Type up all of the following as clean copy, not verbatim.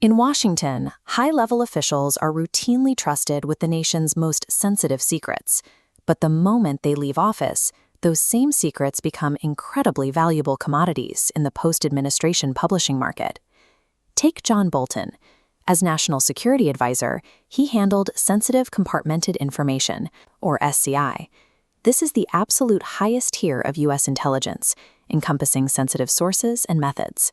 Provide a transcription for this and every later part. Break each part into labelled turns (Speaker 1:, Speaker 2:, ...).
Speaker 1: In Washington, high-level officials are routinely trusted with the nation's most sensitive secrets. But the moment they leave office, those same secrets become incredibly valuable commodities in the post-administration publishing market. Take John Bolton. As National Security Advisor, he handled sensitive compartmented information, or SCI. This is the absolute highest tier of U.S. intelligence, encompassing sensitive sources and methods.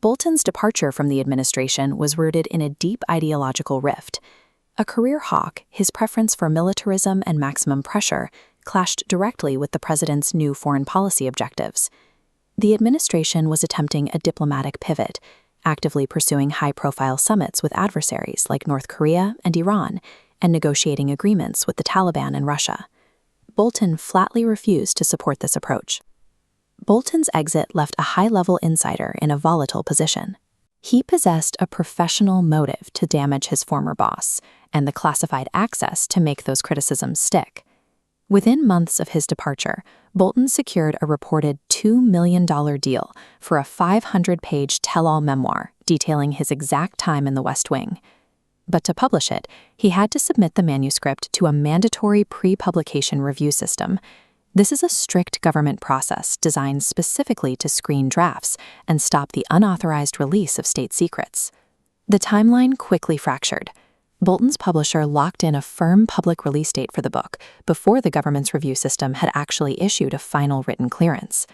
Speaker 1: Bolton's departure from the administration was rooted in a deep ideological rift. A career hawk, his preference for militarism and maximum pressure clashed directly with the president's new foreign policy objectives. The administration was attempting a diplomatic pivot, actively pursuing high-profile summits with adversaries like North Korea and Iran, and negotiating agreements with the Taliban and Russia. Bolton flatly refused to support this approach. Bolton's exit left a high-level insider in a volatile position. He possessed a professional motive to damage his former boss, and the classified access to make those criticisms stick. Within months of his departure, Bolton secured a reported $2 million deal for a 500-page tell-all memoir detailing his exact time in the West Wing. But to publish it, he had to submit the manuscript to a mandatory pre-publication review system. This is a strict government process designed specifically to screen drafts and stop the unauthorized release of state secrets. The timeline quickly fractured. Bolton's publisher locked in a firm public release date for the book before the government's review system had actually issued a final written clearance.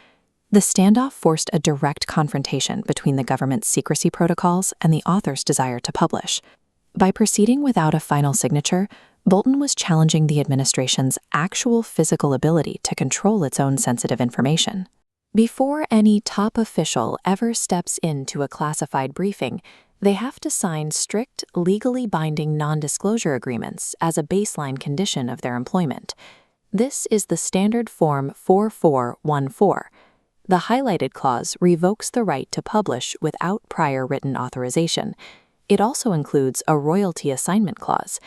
Speaker 1: The standoff forced a direct confrontation between the government's secrecy protocols and the author's desire to publish. By proceeding without a final signature, Bolton was challenging the administration's actual physical ability to control its own sensitive information. Before any top official ever steps into a classified briefing, they have to sign strict, legally binding non-disclosure agreements as a baseline condition of their employment. This is the standard Form 4414. The highlighted clause revokes the right to publish without prior written authorization. It also includes a royalty assignment clause.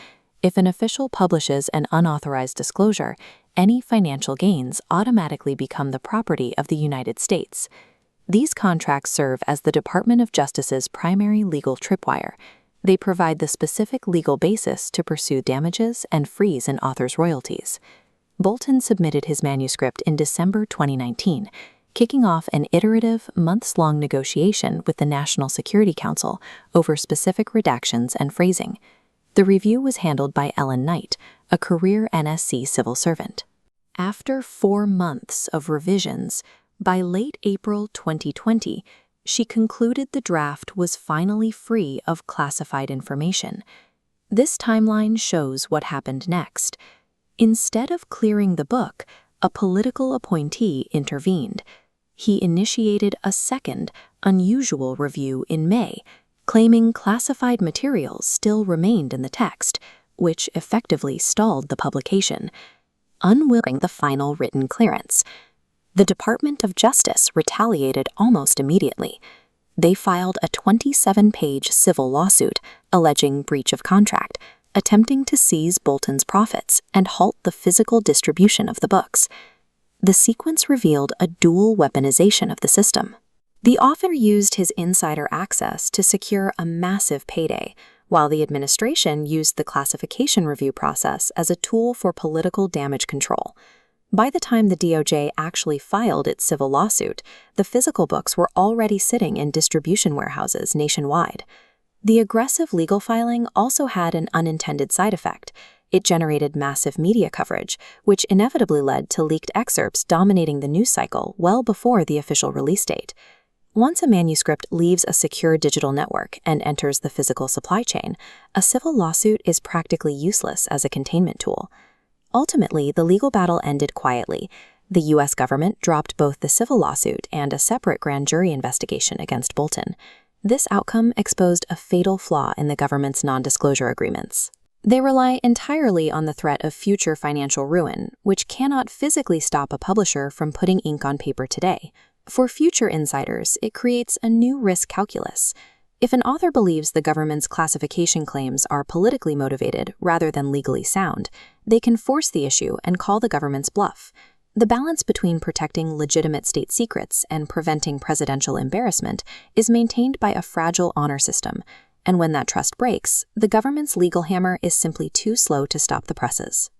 Speaker 1: If an official publishes an unauthorized disclosure, any financial gains automatically become the property of the United States. These contracts serve as the Department of Justice's primary legal tripwire. They provide the specific legal basis to pursue damages and freeze an author's royalties. Bolton submitted his manuscript in December 2019, kicking off an iterative, months-long negotiation with the National Security Council over specific redactions and phrasing. The review was handled by Ellen Knight, a career NSC civil servant. After 4 months of revisions, by late April 2020, she concluded the draft was finally free of classified information. This timeline shows what happened next. Instead of clearing the book, a political appointee intervened. He initiated a second, unusual review in May, claiming classified materials still remained in the text, which effectively stalled the publication. Unwilling the final written clearance, the Department of Justice retaliated almost immediately. They filed a 27-page civil lawsuit alleging breach of contract, attempting to seize Bolton's profits and halt the physical distribution of the books. The sequence revealed a dual weaponization of the system. The author used his insider access to secure a massive payday, while the administration used the classification review process as a tool for political damage control. By the time the DOJ actually filed its civil lawsuit, the physical books were already sitting in distribution warehouses nationwide. The aggressive legal filing also had an unintended side effect. It generated massive media coverage, which inevitably led to leaked excerpts dominating the news cycle well before the official release date. Once a manuscript leaves a secure digital network and enters the physical supply chain, a civil lawsuit is practically useless as a containment tool. Ultimately, the legal battle ended quietly. The U.S. government dropped both the civil lawsuit and a separate grand jury investigation against Bolton. This outcome exposed a fatal flaw in the government's non-disclosure agreements. They rely entirely on the threat of future financial ruin, which cannot physically stop a publisher from putting ink on paper today. For future insiders, it creates a new risk calculus. If an author believes the government's classification claims are politically motivated rather than legally sound, they can force the issue and call the government's bluff. The balance between protecting legitimate state secrets and preventing presidential embarrassment is maintained by a fragile honor system. And when that trust breaks, the government's legal hammer is simply too slow to stop the presses.